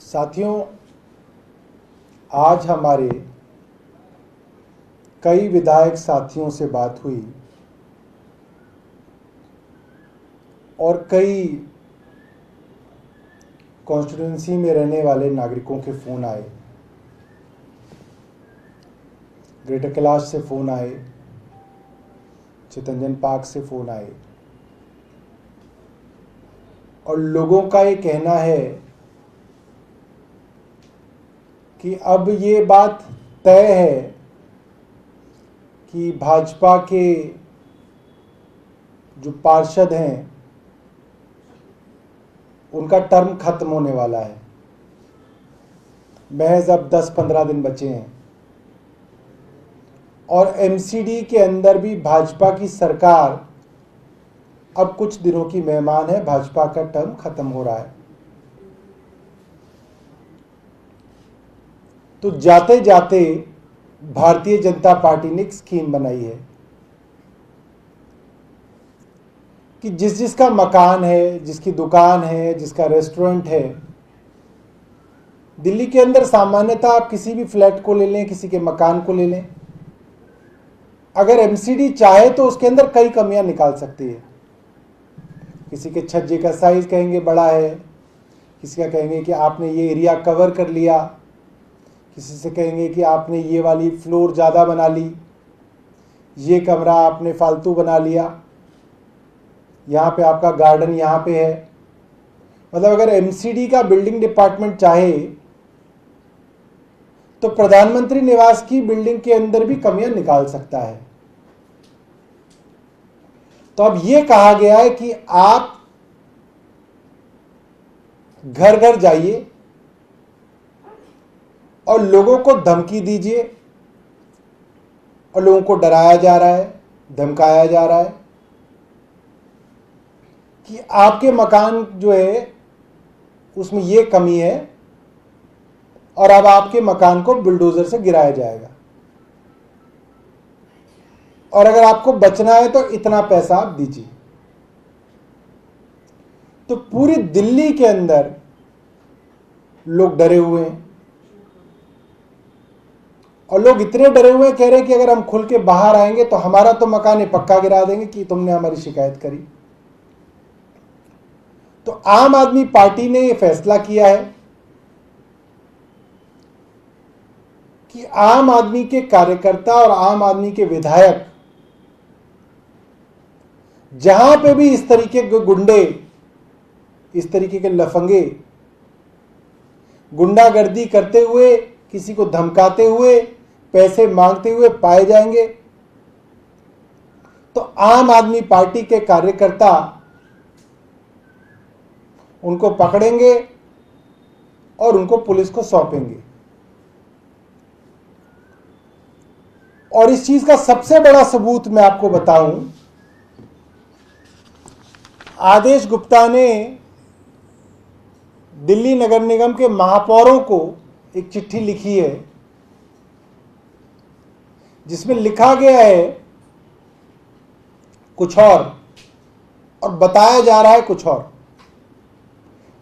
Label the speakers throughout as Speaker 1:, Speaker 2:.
Speaker 1: साथियों, आज हमारे कई विधायक साथियों से बात हुई और कई कॉन्स्टिट्यूंसी में रहने वाले नागरिकों के फ़ोन आए। ग्रेटर कैलाश से फ़ोन आए, चितरंजन पार्क से फ़ोन आए और लोगों का ये कहना है कि अब ये बात तय है कि भाजपा के जो पार्षद हैं उनका टर्म खत्म होने वाला है। महज अब 10-15 दिन बचे हैं और एमसीडी के अंदर भी भाजपा की सरकार अब कुछ दिनों की मेहमान है। भाजपा का टर्म खत्म हो रहा है। तो जाते जाते भारतीय जनता पार्टी ने एक स्कीम बनाई है कि जिसका मकान है, जिसकी दुकान है, जिसका रेस्टोरेंट है, दिल्ली के अंदर सामान्यतः आप किसी भी फ्लैट को ले लें, किसी के मकान को ले लें, अगर एमसीडी चाहे तो उसके अंदर कई कमियां निकाल सकती है। किसी के छज्जे का साइज कहेंगे बड़ा है, किसी का कहेंगे कि आपने ये एरिया कवर कर लिया, किसी से कहेंगे कि आपने ये वाली फ्लोर ज़्यादा बना ली, ये कमरा आपने फालतू बना लिया, यहाँ पे आपका गार्डन यहाँ पे है। मतलब अगर एमसीडी का बिल्डिंग डिपार्टमेंट चाहे तो प्रधानमंत्री निवास की बिल्डिंग के अंदर भी कमियां निकाल सकता है। तो अब यह कहा गया है कि आप घर घर जाइए और लोगों को धमकी दीजिए, और लोगों को डराया जा रहा है, धमकाया जा रहा है कि आपके मकान जो है उसमें यह कमी है और अब आपके मकान को बुलडोजर से गिराया जाएगा, और अगर आपको बचना है तो इतना पैसा आप दीजिए। तो पूरी दिल्ली के अंदर लोग डरे हुए हैं और लोग इतने डरे हुए हैं, कह रहे हैं कि अगर हम खुल के बाहर आएंगे तो हमारा तो मकान पक्का गिरा देंगे कि तुमने हमारी शिकायत करी। तो आम आदमी पार्टी ने यह फैसला किया है कि आम आदमी के कार्यकर्ता और आम आदमी के विधायक जहां पे भी इस तरीके के गुंडे, इस तरीके के लफंगे गुंडागर्दी करते हुए, किसी को धमकाते हुए, पैसे मांगते हुए पाए जाएंगे, तो आम आदमी पार्टी के कार्यकर्ता उनको पकड़ेंगे और उनको पुलिस को सौंपेंगे। और इस चीज का सबसे बड़ा सबूत मैं आपको बताऊं, आदेश गुप्ता ने दिल्ली नगर निगम के महापौरों को एक चिट्ठी लिखी है जिसमें लिखा गया है कुछ और बताया जा रहा है कुछ और।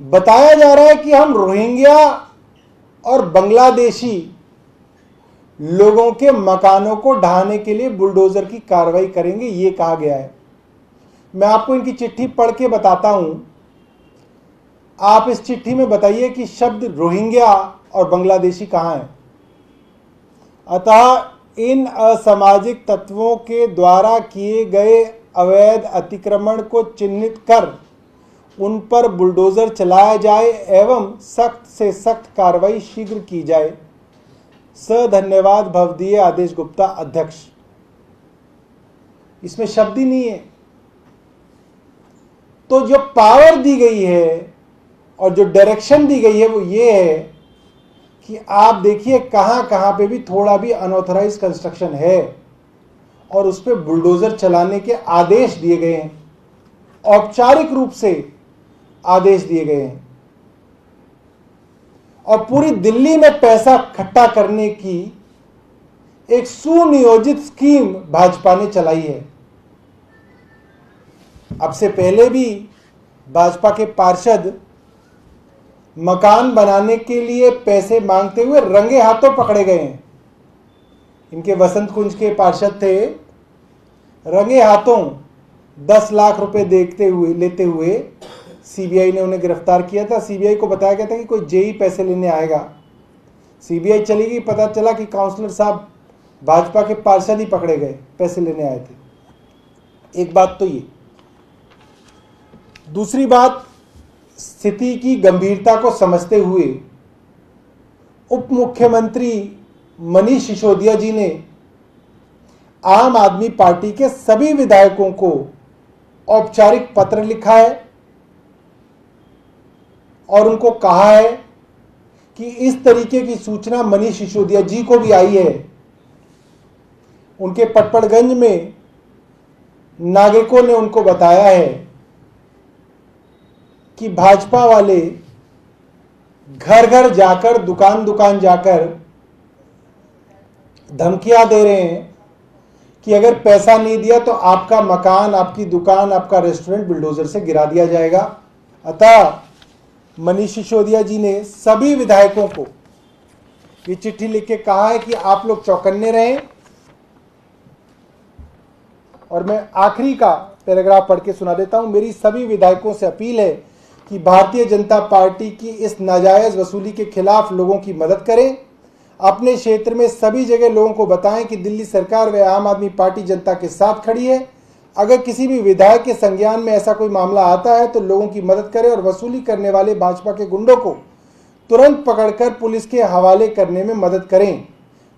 Speaker 1: बताया जा रहा है कि हम रोहिंग्या और बांग्लादेशी लोगों के मकानों को ढहाने के लिए बुलडोजर की कार्रवाई करेंगे, यह कहा गया है। मैं आपको इनकी चिट्ठी पढ़ के बताता हूं। आप इस चिट्ठी में बताइए कि शब्द रोहिंग्या और बांग्लादेशी कहां है। अतः इन असामाजिक तत्वों के द्वारा किए गए अवैध अतिक्रमण को चिन्हित कर उन पर बुलडोजर चलाया जाए एवं सख्त से सख्त कार्रवाई शीघ्र की जाए। धन्यवाद भवदीय आदेश गुप्ता अध्यक्ष। इसमें शब्द ही नहीं है। तो जो पावर दी गई है और जो डायरेक्शन दी गई है वो ये है कि आप देखिए कहां कहां पे भी थोड़ा भी अनऑथराइज्ड कंस्ट्रक्शन है और उस पर बुलडोजर चलाने के आदेश दिए गए हैं, औपचारिक रूप से आदेश दिए गए हैं। और पूरी दिल्ली में पैसा इकट्ठा करने की एक सुनियोजित स्कीम भाजपा ने चलाई है। अब से पहले भी भाजपा के पार्षद मकान बनाने के लिए पैसे मांगते हुए रंगे हाथों पकड़े गए हैं। इनके वसंत कुंज के पार्षद थे, रंगे हाथों 10 लाख रुपए लेते हुए सीबीआई ने उन्हें गिरफ्तार किया था। सीबीआई को बताया गया था कि कोई जेई पैसे लेने आएगा। सीबीआई चली गई, पता चला कि काउंसलर साहब भाजपा के पार्षद ही पकड़े गए, पैसे लेने आए थे। एक बात तो ये। दूसरी बात, स्थिति की गंभीरता को समझते हुए उप मुख्यमंत्री मनीष सिसोदिया जी ने आम आदमी पार्टी के सभी विधायकों को औपचारिक पत्र लिखा है और उनको कहा है कि इस तरीके की सूचना मनीष सिसोदिया जी को भी आई है। उनके पटपड़गंज में नागरिकों ने उनको बताया है कि भाजपा वाले घर घर जाकर, दुकान दुकान जाकर धमकियां दे रहे हैं कि अगर पैसा नहीं दिया तो आपका मकान, आपकी दुकान, आपका रेस्टोरेंट बुलडोजर से गिरा दिया जाएगा। अतः मनीष सिसोदिया जी ने सभी विधायकों को ये चिट्ठी लिख के कहा है कि आप लोग चौकन्ने रहें। और मैं आखिरी का पैराग्राफ पढ़ के सुना देता हूं। मेरी सभी विधायकों से अपील है कि भारतीय जनता पार्टी की इस नाजायज वसूली के खिलाफ लोगों की मदद करें। अपने क्षेत्र में सभी जगह लोगों को बताएं कि दिल्ली सरकार व आम आदमी पार्टी जनता के साथ खड़ी है। अगर किसी भी विधायक के संज्ञान में ऐसा कोई मामला आता है तो लोगों की मदद करें और वसूली करने वाले भाजपा के गुंडों को तुरंत पकड़कर पुलिस के हवाले करने में मदद करें।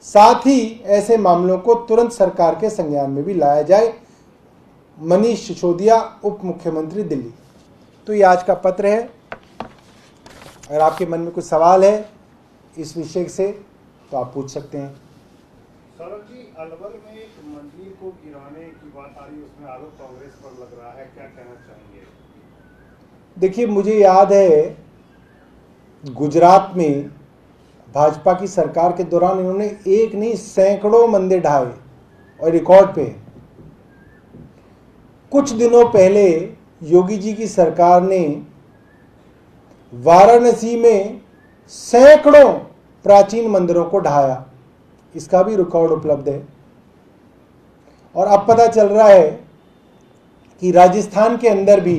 Speaker 1: साथ ही ऐसे मामलों को तुरंत सरकार के संज्ञान में भी लाया जाए। मनीष सिसोदिया, उप मुख्यमंत्री, दिल्ली। तो ये आज का पत्र है। अगर आपके मन में कुछ सवाल है इस विषय से तो आप पूछ सकते हैं।
Speaker 2: सौरभ जी, अलवर में एक मंदिर को गिराने की बात आ रही है, उसमें आरोप कांग्रेस पर लग रहा है, क्या कहना चाहेंगे?
Speaker 1: देखिए, मुझे याद है गुजरात में भाजपा की सरकार के दौरान इन्होंने एक नहीं सैकड़ों मंदिर ढाए और रिकॉर्ड पे। कुछ दिनों पहले योगी जी की सरकार ने वाराणसी में सैकड़ों प्राचीन मंदिरों को ढाया, इसका भी रिकॉर्ड उपलब्ध है। और अब पता चल रहा है कि राजस्थान के अंदर भी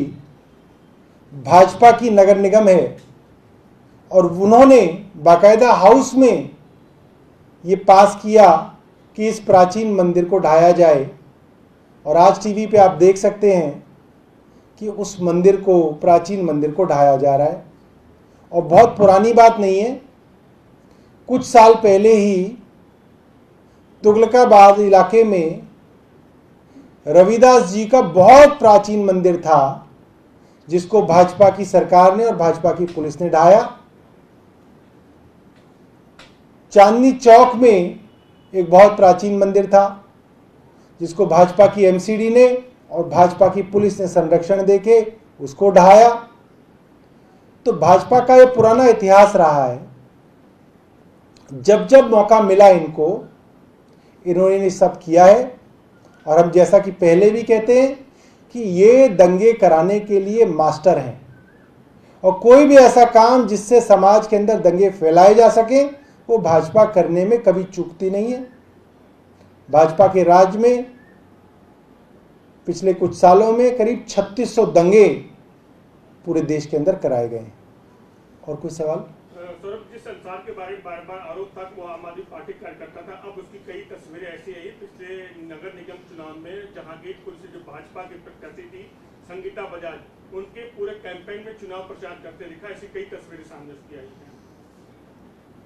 Speaker 1: भाजपा की नगर निगम है और उन्होंने बाकायदा हाउस में ये पास किया कि इस प्राचीन मंदिर को ढाया जाए। और आज टीवी पे आप देख सकते हैं कि उस मंदिर को, प्राचीन मंदिर को ढाया जा रहा है। और बहुत पुरानी बात नहीं है, कुछ साल पहले ही तुगलकाबाद इलाके में रविदास जी का बहुत प्राचीन मंदिर था जिसको भाजपा की सरकार ने और भाजपा की पुलिस ने ढाया। चांदनी चौक में एक बहुत प्राचीन मंदिर था जिसको भाजपा की एमसीडी ने और भाजपा की पुलिस ने संरक्षण देके उसको ढाया। तो भाजपा का ये पुराना इतिहास रहा है, जब जब मौका मिला इन्होंने सब किया है। और हम जैसा कि पहले भी कहते हैं कि ये दंगे कराने के लिए मास्टर हैं और कोई भी ऐसा काम जिससे समाज के अंदर दंगे फैलाए जा सके वो भाजपा करने में कभी चूकती नहीं है। भाजपा के राज में पिछले कुछ सालों में करीब 3600 दंगे पूरे देश के अंदर कराए गए हैं। और कोई सवाल?
Speaker 2: सौरभ, जिस संसार के बारे में बार बार आरोप था कि वो आम आदमी पार्टी कार्यकर्ता था, अब उसकी कई तस्वीरें ऐसी आई पिछले नगर निगम चुनाव में जहां गेटपुर से जो भाजपा की प्रत्याशी थी संगीता बजाज, उनके पूरे कैंपेन में चुनाव प्रचार करते दिखा। ऐसी कई तस्वीरें सामने उसकी आई हैं।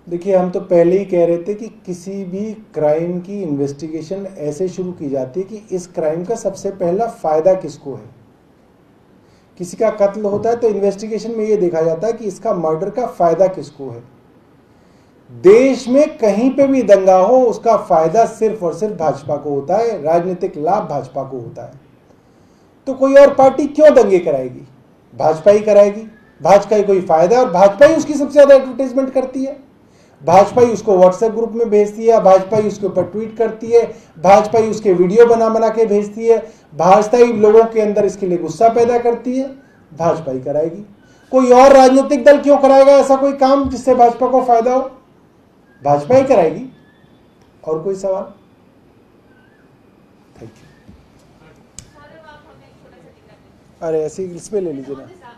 Speaker 1: देखिए, हम तो पहले ही कह रहे थे कि किसी भी क्राइम की इन्वेस्टिगेशन ऐसे शुरू की जाती है कि इस क्राइम का सबसे पहला फायदा किसको है। किसी का कत्ल होता है तो इन्वेस्टिगेशन में ये देखा जाता है कि इसका मर्डर का फायदा किसको है। देश में कहीं पे भी दंगा हो उसका फायदा सिर्फ और सिर्फ भाजपा को होता है, राजनीतिक लाभ भाजपा को होता है। तो कोई और पार्टी क्यों दंगे कराएगी? भाजपा ही कराएगी। भाजपा ही कोई फायदा है और भाजपा ही उसकी सबसे ज्यादा एडवर्टाइजमेंट करती है। भाजपा ही उसको व्हाट्सएप ग्रुप में भेजती है, भाजपा ही उसके ऊपर ट्वीट करती है, भाजपा ही उसके वीडियो बना के भेजती है, भाजपा ही लोगों के अंदर इसके लिए गुस्सा पैदा करती है। भाजपा ही कराएगी। कोई और राजनीतिक दल क्यों कराएगा ऐसा कोई काम जिससे भाजपा को फायदा हो? भाजपा ही कराएगी। और कोई सवाल? Thank you. अरे ऐसे इंग्लिश में ले लीजिए ना।